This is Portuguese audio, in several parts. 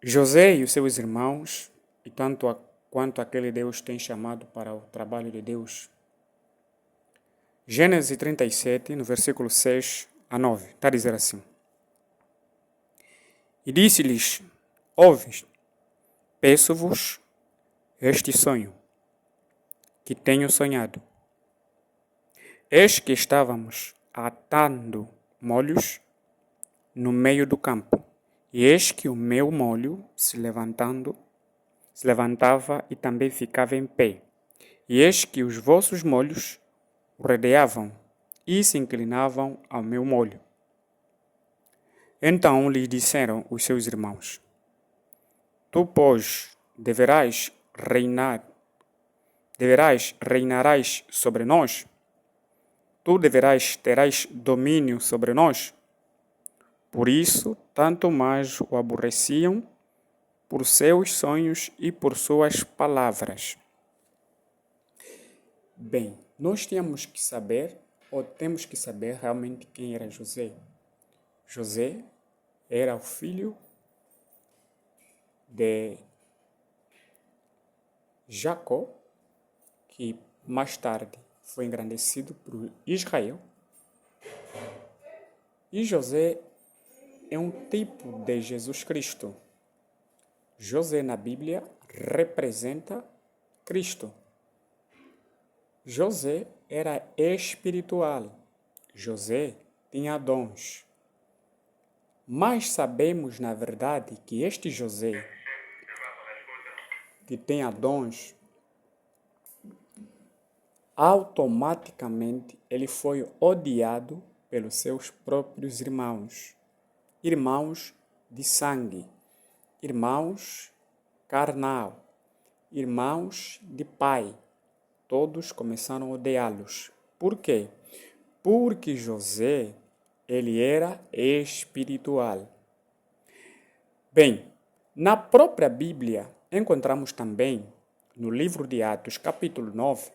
José e os seus irmãos, e quanto aquele Deus tem chamado para o trabalho de Deus. Gênesis 37, no versículo 6 a 9, está a dizer assim. E disse-lhes, ouves, peço-vos este sonho, que tenho sonhado. Eis que estávamos atando molhos no meio do campo, e eis que o meu molho se levantava e também ficava em pé. E eis que os vossos molhos o rodeavam e se inclinavam ao meu molho. Então lhe disseram os seus irmãos, tu, pois, reinarás sobre nós? Tu terás domínio sobre nós? Por isso, tanto mais o aborreciam por seus sonhos e por suas palavras. Bem, nós temos que saber realmente quem era José. José era o filho de Jacó, que mais tarde foi engrandecido por Israel. E José é um tipo de Jesus Cristo. José na Bíblia representa Cristo. José era espiritual. José tinha dons. Mas sabemos, na verdade, que este José, que tem dons, automaticamente ele foi odiado pelos seus próprios irmãos. Irmãos de sangue, irmãos carnal, irmãos de pai. Todos começaram a odiá-los. Por quê? Porque José, ele era espiritual. Bem, na própria Bíblia, encontramos também, no livro de Atos, capítulo 9,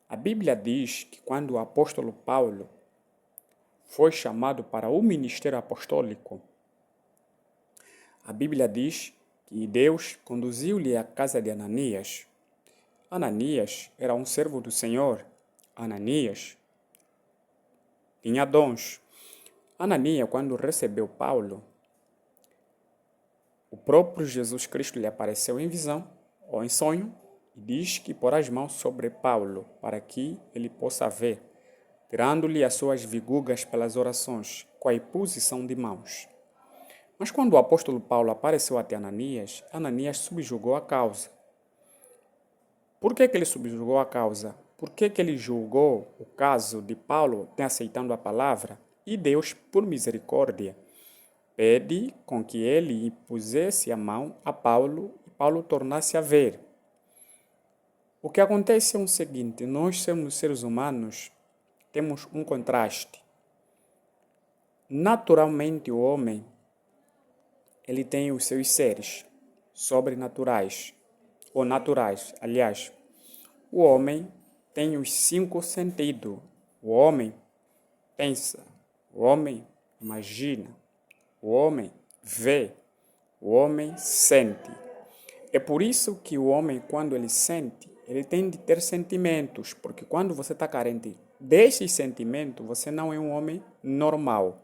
a Bíblia diz que quando o apóstolo Paulo foi chamado para o ministério apostólico, a Bíblia diz que Deus conduziu-lhe à casa de Ananias. Ananias era um servo do Senhor. Ananias tinha dons. Ananias, quando recebeu Paulo, o próprio Jesus Cristo lhe apareceu em visão ou em sonho e diz que pôr as mãos sobre Paulo para que ele possa ver, tirando-lhe as suas vigugas pelas orações, com a imposição de mãos. Mas quando o apóstolo Paulo apareceu até Ananias, Ananias subjugou a causa. Por que ele subjugou a causa? Por que ele julgou o caso de Paulo ter aceitado a palavra? E Deus, por misericórdia, pede com que ele impusesse a mão a Paulo e Paulo tornasse a ver. O que acontece é o seguinte, nós somos seres humanos, temos um contraste. Naturalmente o homem, ele tem os seus seres sobrenaturais, ou naturais, aliás. O homem tem os 5 sentidos. O homem pensa, o homem imagina, o homem vê, o homem sente. É por isso que o homem, quando ele sente, ele tem de ter sentimentos, porque quando você está carente desses sentimentos, você não é um homem normal.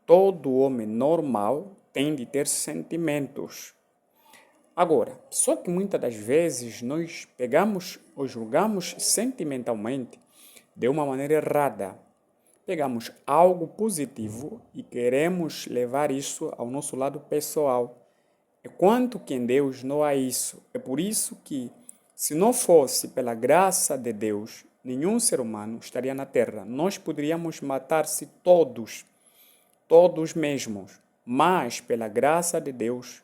Todo homem normal tem de ter sentimentos. Agora, só que muitas das vezes nós pegamos ou julgamos sentimentalmente de uma maneira errada. Pegamos algo positivo e queremos levar isso ao nosso lado pessoal. Enquanto que em Deus não há isso. É por isso que, se não fosse pela graça de Deus, nenhum ser humano estaria na Terra. Nós poderíamos matar-se todos mesmos. Mas, pela graça de Deus,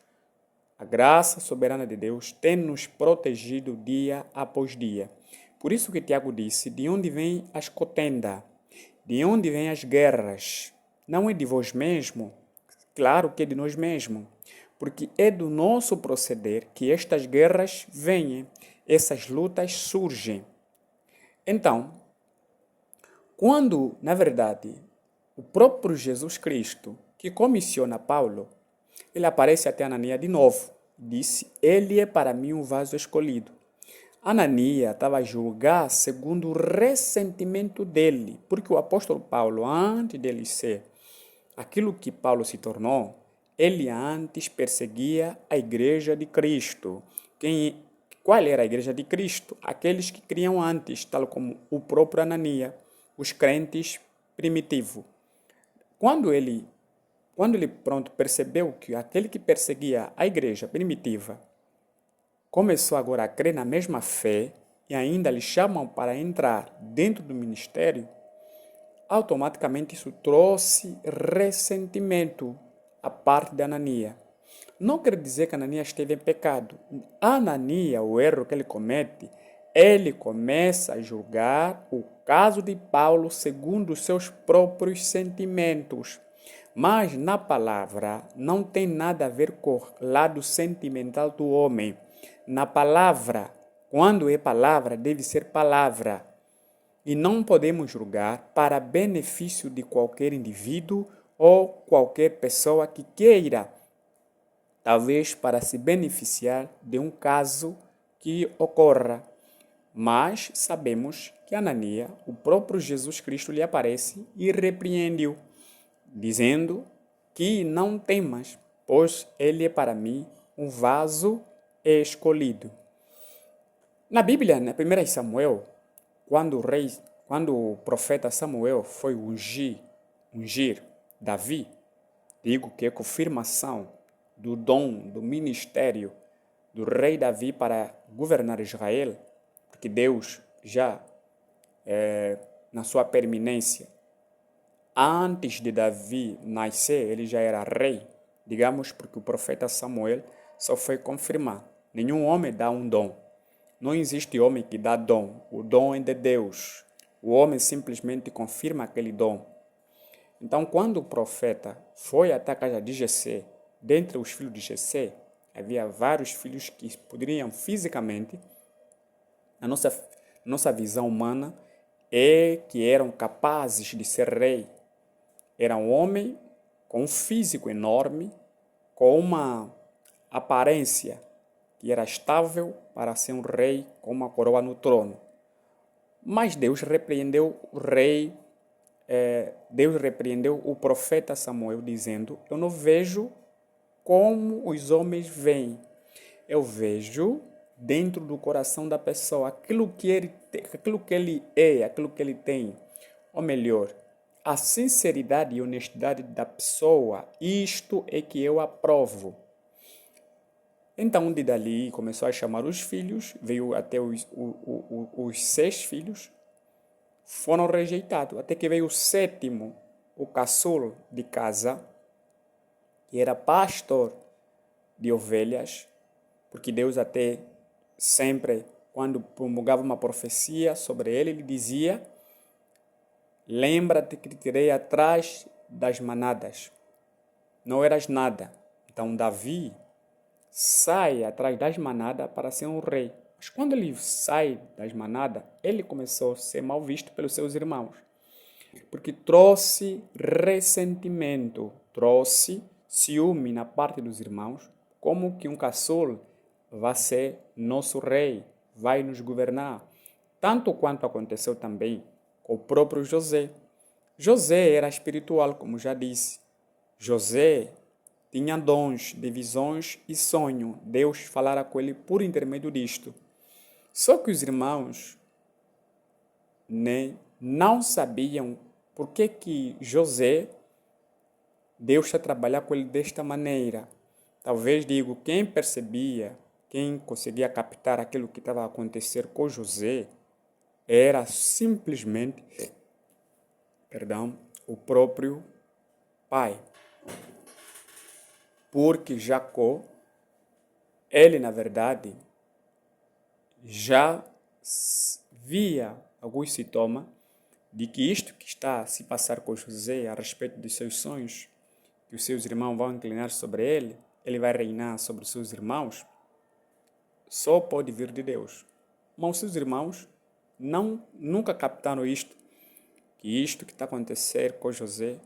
a graça soberana de Deus tem nos protegido dia após dia. Por isso que Tiago disse, de onde vêm as contendas? De onde vêm as guerras? Não é de vós mesmo? Claro que é de nós mesmos. Porque é do nosso proceder que estas guerras vêm, essas lutas surgem. Então, quando, na verdade, o próprio Jesus Cristo, que comissiona Paulo, Ele aparece até Ananias de novo. Disse, ele é para mim um vaso escolhido. Ananias estava a julgar segundo o ressentimento dele, porque o apóstolo Paulo, antes dele ser aquilo que Paulo se tornou, ele antes perseguia a igreja de Cristo. Qual era a igreja de Cristo? Aqueles que criam antes, tal como o próprio Ananias, os crentes primitivos. Quando ele percebeu que aquele que perseguia a igreja primitiva começou agora a crer na mesma fé e ainda lhe chamam para entrar dentro do ministério, automaticamente isso trouxe ressentimento à parte de Ananias. Não quer dizer que Ananias esteve em pecado. Ananias, o erro que ele comete, ele começa a julgar o caso de Paulo segundo os seus próprios sentimentos. Mas na palavra não tem nada a ver com o lado sentimental do homem. Na palavra, quando é palavra, deve ser palavra. E não podemos julgar para benefício de qualquer indivíduo ou qualquer pessoa que queira, talvez para se beneficiar de um caso que ocorra. Mas sabemos que Ananias, o próprio Jesus Cristo lhe aparece e repreendeu, dizendo que não temas, pois ele é para mim um vaso escolhido. Na Bíblia, na 1 Samuel, quando o profeta Samuel foi ungir Davi, digo que é confirmação do dom, do ministério do rei Davi para governar Israel, porque Deus já, na sua permanência, antes de Davi nascer, ele já era rei, digamos, porque o profeta Samuel só foi confirmar. Nenhum homem dá um dom. Não existe homem que dá dom. O dom é de Deus. O homem simplesmente confirma aquele dom. Então, quando o profeta foi até a casa de Jessé, dentre os filhos de Jessé, havia vários filhos que poderiam fisicamente, na nossa visão humana, que eram capazes de ser rei. Era um homem com um físico enorme, com uma aparência que era estável para ser um rei com uma coroa no trono. Mas Deus repreendeu o rei, Deus repreendeu o profeta Samuel, dizendo, eu não vejo como os homens veem. Eu vejo dentro do coração da pessoa aquilo que ele é, aquilo que ele tem. Ou melhor, a sinceridade e honestidade da pessoa, isto é que eu aprovo. Então, de dali, começou a chamar os filhos, veio até os 6 filhos, foram rejeitados, até que veio o 7º, o caçula de casa, que era pastor de ovelhas, porque Deus até sempre, quando promulgava uma profecia sobre ele, ele dizia, lembra-te que te tirei atrás das manadas, não eras nada. Então, Davi sai atrás das manadas para ser um rei. Mas quando ele sai das manadas, ele começou a ser mal visto pelos seus irmãos. Porque trouxe ressentimento, trouxe ciúme na parte dos irmãos, como que um caçula vai ser nosso rei, vai nos governar. Tanto quanto aconteceu também com o próprio José. José era espiritual, como já disse. José tinha dons de visões e sonho. Deus falara com ele por intermédio disto. Só que os irmãos não sabiam por que José, Deus está trabalhando com ele desta maneira. Talvez, digo, quem percebia, quem conseguia captar aquilo que estava a acontecer com José, era simplesmente, o próprio pai. Porque Jacó, ele na verdade, já via alguns sintomas de que isto que está a se passar com José a respeito dos seus sonhos, que os seus irmãos vão inclinar sobre ele vai reinar sobre os seus irmãos, só pode vir de Deus. Mas os seus irmãos nunca captaram isto, que isto que está a acontecer com José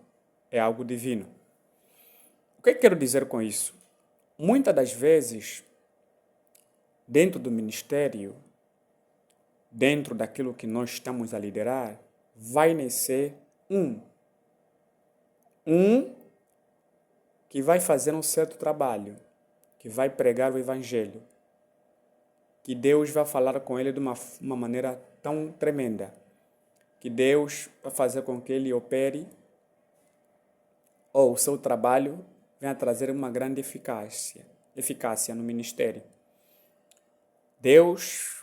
é algo divino. que eu quero dizer com isso? Muitas das vezes, dentro do ministério, dentro daquilo que nós estamos a liderar, vai nascer um que vai fazer um certo trabalho, que vai pregar o evangelho, que Deus vai falar com ele de uma maneira tão tremenda, que Deus vai fazer com que ele opere, ou o seu trabalho venha trazer uma grande eficácia no ministério. Deus,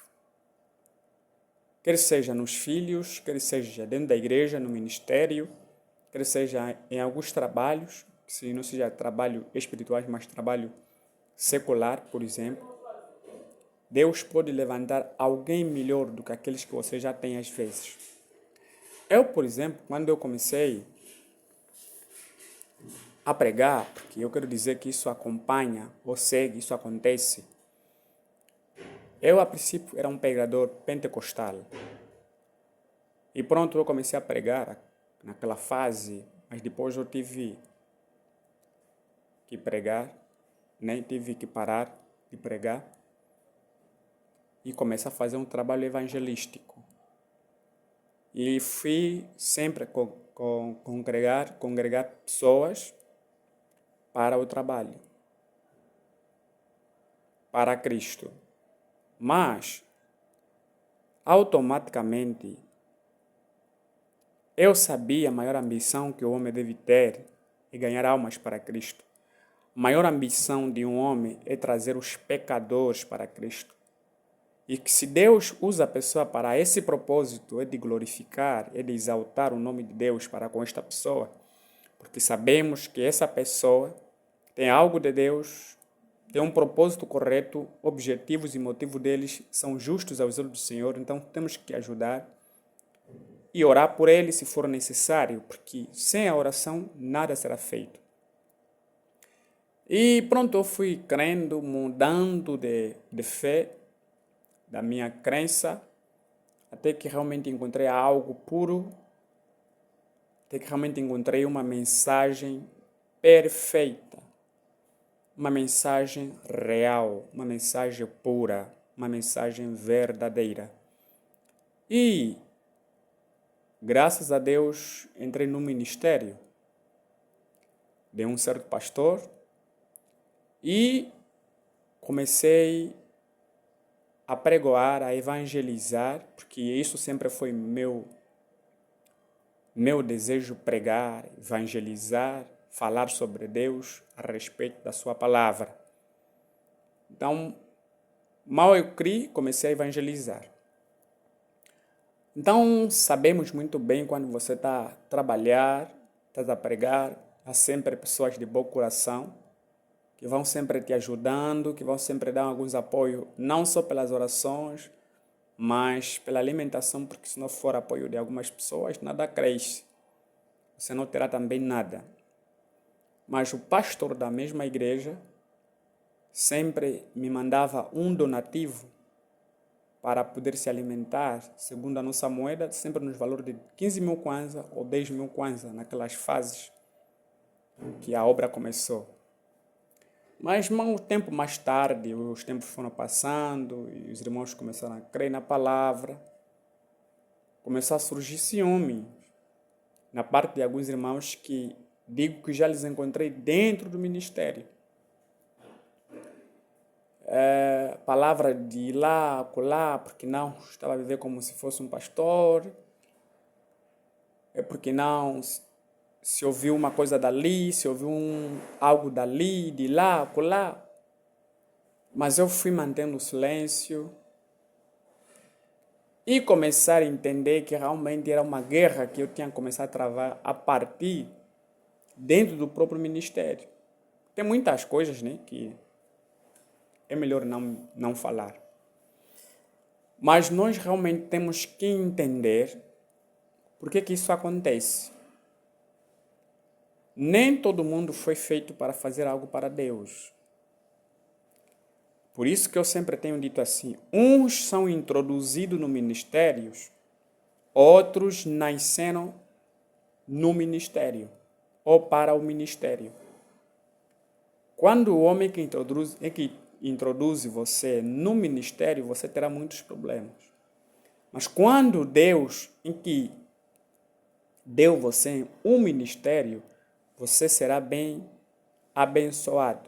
quer seja nos filhos, quer seja dentro da igreja, no ministério, quer seja em alguns trabalhos, se não seja trabalho espiritual, mas trabalho secular, por exemplo, Deus pode levantar alguém melhor do que aqueles que você já tem às vezes. Eu, por exemplo, quando eu comecei a pregar, porque eu quero dizer que isso acompanha ou segue, isso acontece. Eu, a princípio, era um pregador pentecostal. E pronto, eu comecei a pregar naquela fase, mas depois eu tive que pregar, né? Tive que parar de pregar e começar a fazer um trabalho evangelístico. E fui sempre congregar pessoas para o trabalho, para Cristo. Mas, automaticamente, eu sabia a maior ambição que o homem deve ter é ganhar almas para Cristo. A maior ambição de um homem é trazer os pecadores para Cristo. E que se Deus usa a pessoa para esse propósito, é de glorificar, é de exaltar o nome de Deus para com esta pessoa. Porque sabemos que essa pessoa tem algo de Deus, tem um propósito correto, objetivos e motivos deles são justos aos olhos do Senhor, então temos que ajudar e orar por ele se for necessário, porque sem a oração nada será feito. E pronto, eu fui crendo, mudando de fé, da minha crença, até que realmente encontrei algo puro, até que realmente encontrei uma mensagem perfeita, uma mensagem real, uma mensagem pura, uma mensagem verdadeira. E, graças a Deus, entrei no ministério de um certo pastor e comecei a pregoar, a evangelizar, porque isso sempre foi meu desejo, pregar, evangelizar, falar sobre Deus a respeito da sua palavra. Então, mal eu criei, comecei a evangelizar. Então, sabemos muito bem quando você está a trabalhar, está a pregar, há sempre pessoas de bom coração, que vão sempre te ajudando, que vão sempre dar alguns apoios, não só pelas orações, mas pela alimentação, porque se não for apoio de algumas pessoas, nada cresce. Você não terá também nada. Mas o pastor da mesma igreja sempre me mandava um donativo para poder se alimentar, segundo a nossa moeda, sempre nos valores de 15 mil kwanza ou 10 mil kwanza, naquelas fases que a obra começou. Mas um tempo mais tarde, os tempos foram passando e os irmãos começaram a crer na palavra. Começou a surgir ciúme na parte de alguns irmãos que digo que já lhes encontrei dentro do ministério. Palavra de ir lá, acolá, porque não estava a viver como se fosse um pastor. É porque não se ouviu uma coisa dali, se ouviu algo dali, de lá, acolá. Mas eu fui mantendo o silêncio e começar a entender que realmente era uma guerra que eu tinha começado a travar a partir dentro do próprio ministério. Tem muitas coisas, né, que é melhor não falar. Mas nós realmente temos que entender por que isso acontece. Nem todo mundo foi feito para fazer algo para Deus. Por isso que eu sempre tenho dito assim, uns são introduzidos no ministério, outros nasceram no ministério ou para o ministério. Quando o homem que introduz você no ministério, você terá muitos problemas. Mas quando Deus, em que deu você um ministério, você será bem abençoado.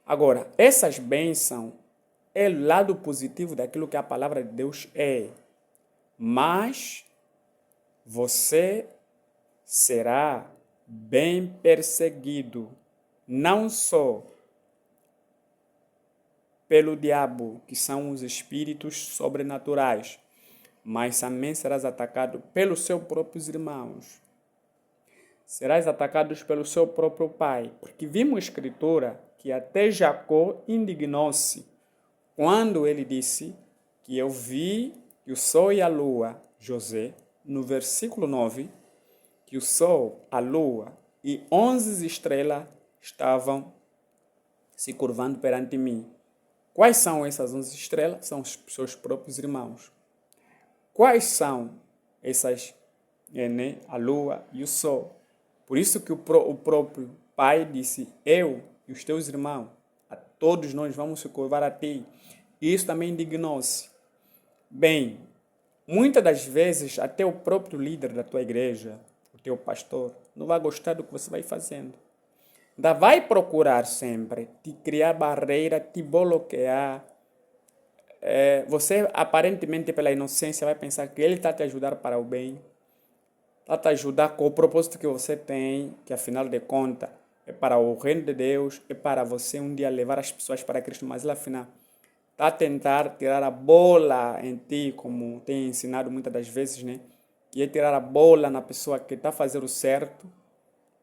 Agora, essas bênçãos é o lado positivo daquilo que a palavra de Deus é. Mas você será bem perseguido, não só pelo diabo, que são os espíritos sobrenaturais, mas também serás atacado pelos seus próprios irmãos. Serás atacado pelo seu próprio pai, porque vimos a escritura que até Jacó indignou-se quando ele disse que eu vi que o sol e a lua, José, no versículo 9, que o sol, a lua e 11 estrelas estavam se curvando perante mim. Quais são essas 11 estrelas? São os seus próprios irmãos. Quais são essas, a lua e o sol? Por isso que o próprio pai disse, eu e os teus irmãos, a todos nós vamos se curvar a ti. E isso também indignou-se. Bem, muitas das vezes até o próprio líder da tua igreja, o teu pastor, não vai gostar do que você vai fazendo. Ainda vai procurar sempre te criar barreira, te bloquear. Você, aparentemente, pela inocência, vai pensar que ele está te ajudando para o bem. Está te ajudar com o propósito que você tem, que afinal de contas é para o reino de Deus, é para você um dia levar as pessoas para Cristo, mas ele afinal está a tentar tirar a bola em ti, como tem ensinado muitas das vezes, né? Que é tirar a bola na pessoa que está a fazer o certo,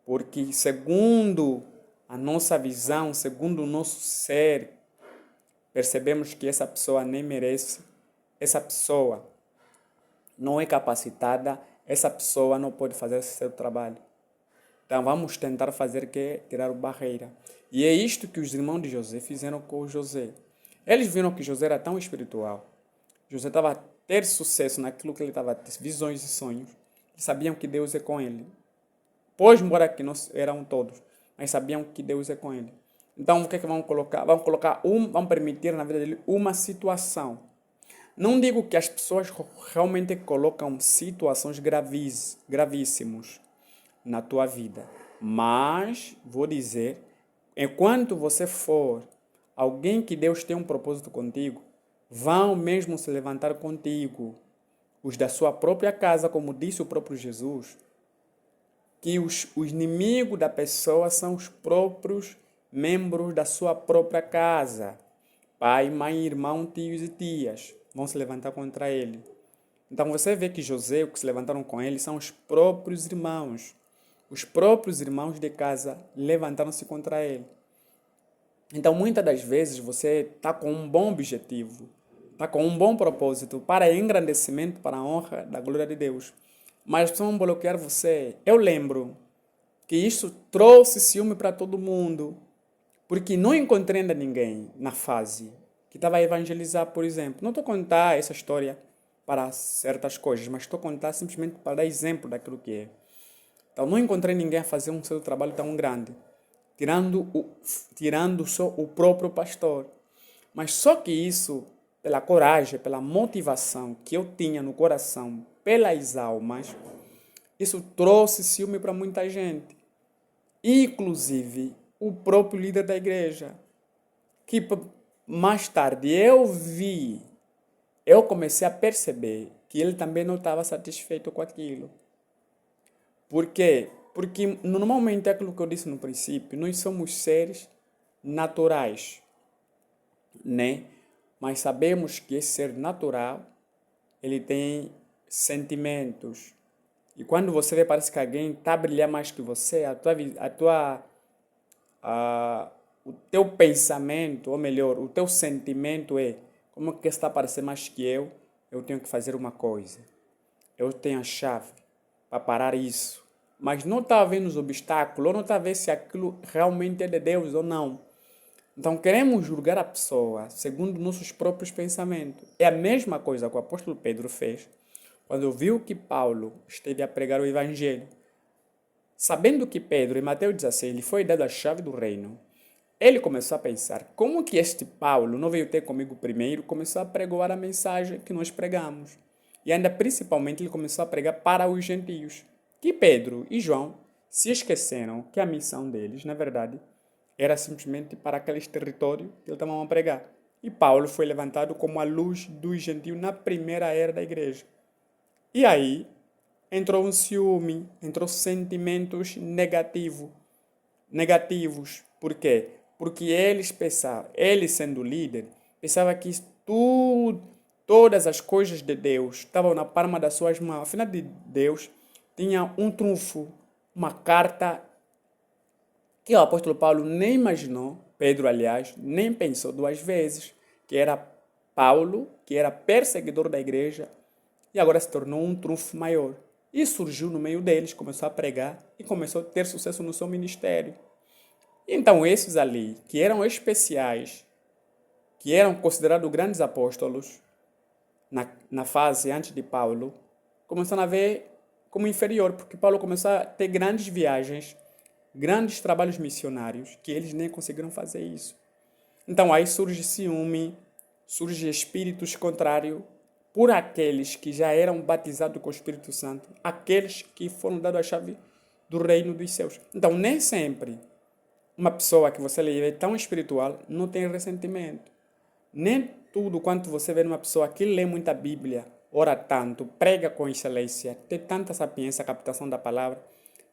porque segundo a nossa visão, segundo o nosso ser, percebemos que essa pessoa nem merece, essa pessoa não é capacitada, essa pessoa não pode fazer esse seu trabalho. Então vamos tentar fazer que tirar a barreira. E é isto que os irmãos de José fizeram com José. Eles viram que José era tão espiritual. José estava a ter sucesso naquilo que ele estava a ter, visões e sonhos. Eles sabiam que Deus é com ele. Pois, embora que não eram todos, mas sabiam que Deus é com ele. Então, o que é que vão colocar? Vão permitir na vida dele uma situação. Não digo que as pessoas realmente colocam situações gravíssimas na tua vida, mas vou dizer, enquanto você for alguém que Deus tem um propósito contigo, vão mesmo se levantar contigo, os da sua própria casa, como disse o próprio Jesus, que os inimigos da pessoa são os próprios membros da sua própria casa. Pai, mãe, irmão, tios e tias vão se levantar contra ele. Então você vê que José, o que se levantaram com ele, são os próprios irmãos. Os próprios irmãos de casa levantaram-se contra ele. Então muitas das vezes você está com um bom objetivo, está com um bom propósito para engrandecimento, para a honra da glória de Deus. Mas vão bloquear você. Eu lembro que isso trouxe ciúme para todo mundo, porque não encontrei ainda ninguém na fase que estava a evangelizar, por exemplo. Não estou a contar essa história para certas coisas, mas estou a contar simplesmente para dar exemplo daquilo que é. Então, não encontrei ninguém a fazer um seu trabalho tão grande, tirando só o próprio pastor. Mas só que isso, pela coragem, pela motivação que eu tinha no coração, pelas almas, isso trouxe ciúme para muita gente. Inclusive, o próprio líder da igreja. Que mais tarde eu comecei a perceber que ele também não estava satisfeito com aquilo. Por quê? Porque normalmente é aquilo que eu disse no princípio, nós somos seres naturais, né? Mas sabemos que esse ser natural, ele tem sentimentos. E quando você vê, parece que alguém está a brilhar mais que você, o teu pensamento, ou melhor, o teu sentimento é, como que está a parecer mais que eu tenho que fazer uma coisa. Eu tenho a chave para parar isso. Mas não está vendo os obstáculos, ou não está vendo se aquilo realmente é de Deus ou não. Então queremos julgar a pessoa segundo nossos próprios pensamentos. É a mesma coisa que o apóstolo Pedro fez quando viu que Paulo esteve a pregar o evangelho. Sabendo que Pedro, em Mateus 16, lhe foi dada a chave do reino, Ele começou a pensar, como que este Paulo não veio ter comigo primeiro, começou a pregoar a mensagem que nós pregamos. E ainda principalmente ele começou a pregar para os gentios. Que Pedro e João se esqueceram que a missão deles, na verdade, era simplesmente para aqueles territórios que eles estavam a pregar. E Paulo foi levantado como a luz dos gentios na primeira era da igreja. E aí entrou um ciúme, entrou sentimentos negativos. Por quê? Porque eles pensavam, ele sendo líder, pensava que todas as coisas de Deus estavam na palma das suas mãos. Afinal de Deus tinha um trunfo, uma carta que o apóstolo Paulo nem imaginou, Pedro, aliás, nem pensou duas vezes, que era Paulo, que era perseguidor da igreja, e agora se tornou um trunfo maior. E surgiu no meio deles, começou a pregar e começou a ter sucesso no seu ministério. Então, esses ali, que eram especiais, que eram considerados grandes apóstolos, na fase antes de Paulo, começaram a ver como inferior, porque Paulo começou a ter grandes viagens, grandes trabalhos missionários, que eles nem conseguiram fazer isso. Então, aí surge ciúme, surge espíritos contrários por aqueles que já eram batizados com o Espírito Santo, aqueles que foram dados a chave do reino dos céus. Então, nem sempre uma pessoa que você lê tão espiritual não tem ressentimento. Nem tudo quanto você vê numa pessoa que lê muita Bíblia, ora tanto, prega com excelência, tem tanta sapiência, captação da palavra,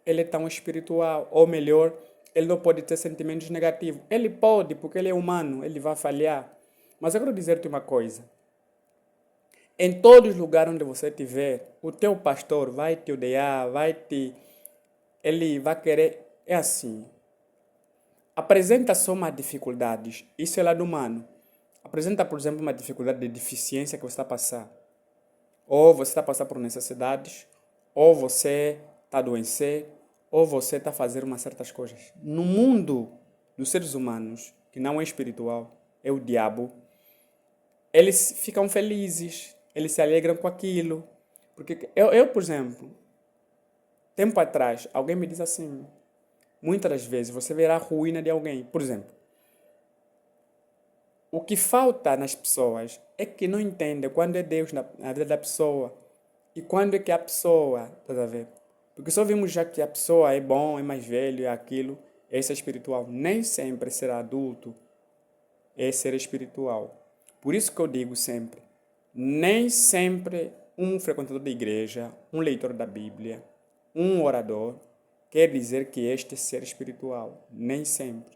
ele é tão espiritual. Ou melhor, ele não pode ter sentimentos negativos. Ele pode, porque ele é humano, ele vai falhar. Mas eu quero dizer-te uma coisa. Em todos os lugares onde você estiver, o teu pastor vai te odiar, ele vai querer. É assim. Apresenta só uma dificuldades. Isso é lado humano. Apresenta, por exemplo, uma dificuldade de deficiência que você está a passar. Ou você está a passar por necessidades, ou você está a adoecer, ou você está a fazer umas certas coisas. No mundo dos seres humanos, que não é espiritual, é o diabo, eles ficam felizes, eles se alegram com aquilo. Porque eu, por exemplo, tempo atrás, alguém me diz assim, muitas das vezes você verá a ruína de alguém. Por exemplo, o que falta nas pessoas é que não entendem quando é Deus na vida da pessoa e quando é que a pessoa, tá a ver? Porque só vimos já que a pessoa é bom, é mais velho, é aquilo, esse é espiritual. Nem sempre ser adulto é ser espiritual. Por isso que eu digo sempre, nem sempre um frequentador da igreja, um leitor da Bíblia, um orador, quer dizer que este é ser espiritual. Nem sempre.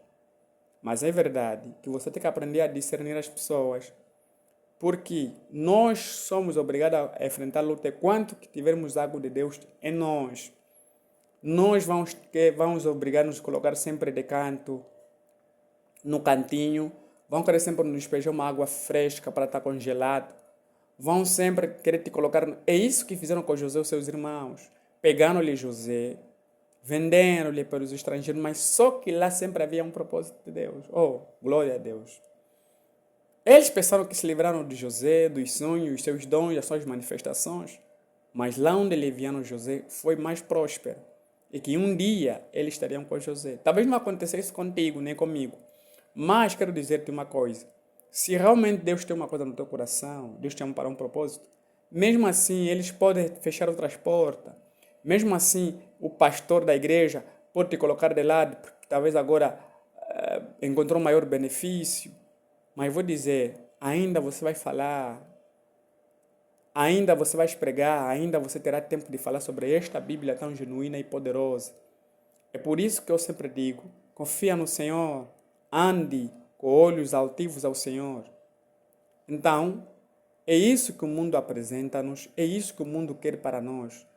Mas é verdade que você tem que aprender a discernir as pessoas. Porque nós somos obrigados a enfrentar a luta quanto que tivermos algo de Deus em nós. Nós vamos obrigar a nos colocar sempre de canto, no cantinho. Vão querer sempre nos despejar uma água fresca para estar congelado. Vão sempre querer te colocar. É isso que fizeram com José e os seus irmãos. Pegaram-lhe José, venderam-lhe para os estrangeiros, mas só que lá sempre havia um propósito de Deus. Oh, glória a Deus. Eles pensaram que se livraram de José, dos sonhos, dos seus dons, das suas manifestações, mas lá onde leviaram José foi mais próspero. E que um dia eles estariam com José. Talvez não acontecesse contigo, nem comigo. Mas quero dizer-te uma coisa. Se realmente Deus tem uma coisa no teu coração, Deus te chama para um propósito, mesmo assim eles podem fechar outras portas. Mesmo assim, o pastor da igreja pode te colocar de lado, porque talvez agora encontrou um maior benefício. Mas vou dizer, ainda você vai falar, ainda você vai pregar, ainda você terá tempo de falar sobre esta Bíblia tão genuína e poderosa. É por isso que eu sempre digo, confia no Senhor, ande com olhos altivos ao Senhor. Então, é isso que o mundo apresenta-nos, é isso que o mundo quer para nós.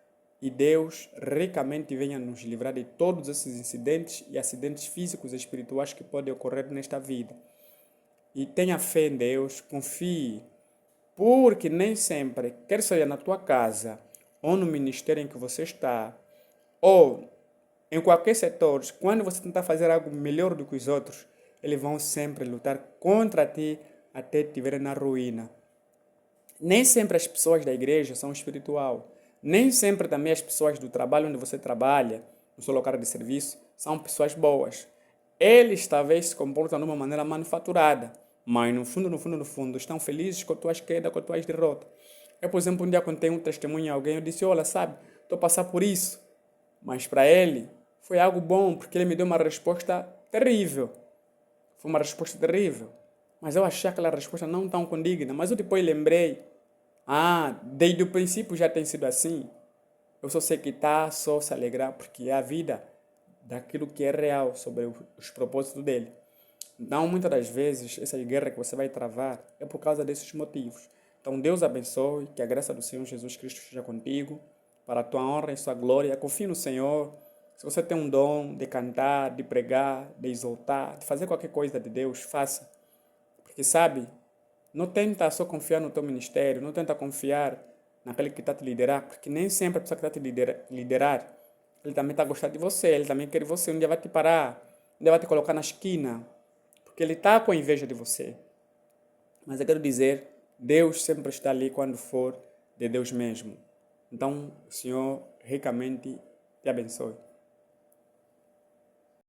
E Deus ricamente venha nos livrar de todos esses incidentes e acidentes físicos e espirituais que podem ocorrer nesta vida. E tenha fé em Deus, confie, porque nem sempre, quer seja na tua casa, ou no ministério em que você está, ou em qualquer setor, quando você tentar fazer algo melhor do que os outros, eles vão sempre lutar contra ti até te verem na ruína. Nem sempre as pessoas da igreja são espiritual. Nem sempre também as pessoas do trabalho onde você trabalha, no seu local de serviço, são pessoas boas. Eles talvez se comportam de uma maneira manufaturada, mas no fundo, estão felizes com as tuas quedas, com as tuas derrotas. Eu, por exemplo, um dia contei um testemunho a alguém, eu disse, olha, sabe, estou a passar por isso. Mas para ele foi algo bom, porque ele me deu uma resposta terrível. Foi uma resposta terrível. Mas eu achei aquela resposta não tão condigna. Mas eu depois lembrei, desde o princípio já tem sido assim. Eu só sei que está só se alegrar, porque é a vida daquilo que é real sobre os propósitos dele. Então, muitas das vezes, essa guerra que você vai travar é por causa desses motivos. Então, Deus abençoe, que a graça do Senhor Jesus Cristo esteja contigo, para a tua honra e sua glória. Confie no Senhor. Se você tem um dom de cantar, de pregar, de exaltar, de fazer qualquer coisa de Deus, faça. Porque sabe, não tenta só confiar no teu ministério, não tenta confiar naquele que está a te liderar, porque nem sempre a pessoa que está a te liderar, ele também está a gostar de você, ele também quer você, um dia vai te parar, um dia vai te colocar na esquina, porque ele está com inveja de você. Mas eu quero dizer, Deus sempre está ali quando for de Deus mesmo. Então, o Senhor ricamente te abençoe.